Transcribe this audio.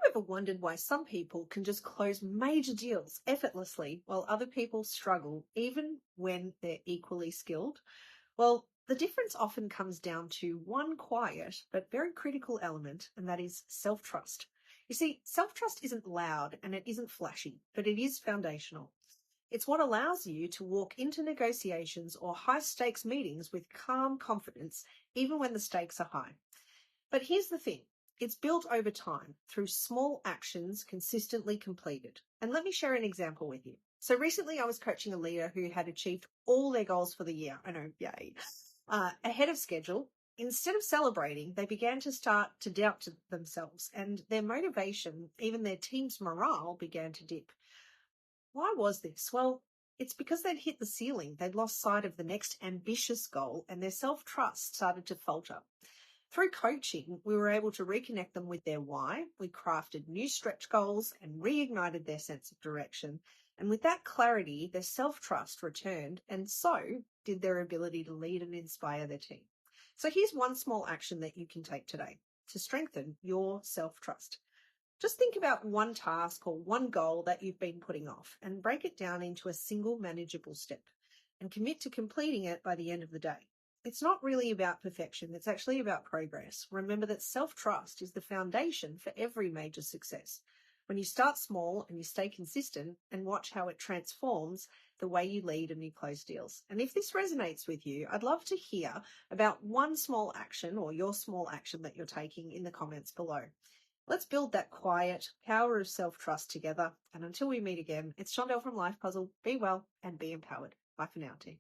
you ever wondered why some people can just close major deals effortlessly while other people struggle, even when they're equally skilled? Well, the difference often comes down to one quiet but very critical element, and that is self-trust. You see, self-trust isn't loud and it isn't flashy, but it is foundational. It's what allows you to walk into negotiations or high-stakes meetings with calm confidence, even when the stakes are high. But here's the thing. It's built over time through small actions consistently completed. And let me share an example with you. So recently I was coaching a leader who had achieved all their goals for the year. I know, yay. Ahead of schedule. Instead of celebrating, they began to start to doubt themselves, and their motivation, even their team's morale, began to dip. Why was this? Well, it's because they'd hit the ceiling. They'd lost sight of the next ambitious goal, and their self-trust started to falter. Through coaching, we were able to reconnect them with their why. We crafted new stretch goals and reignited their sense of direction. And with that clarity, their self-trust returned, and so did their ability to lead and inspire their team. So here's one small action that you can take today to strengthen your self-trust. Just think about one task or one goal that you've been putting off and break it down into a single manageable step and commit to completing it by the end of the day. It's not really about perfection. It's actually about progress. Remember that self-trust is the foundation for every major success. When you start small and you stay consistent and watch how it transforms the way you lead and you close deals. And if this resonates with you, I'd love to hear about one small action or your small action that you're taking in the comments below. Let's build that quiet power of self-trust together. And until we meet again, it's 𝗀𝘀𝗃𝗶𝗹𝗶 from Life Puzzle. Be well and be empowered. Bye for now, team.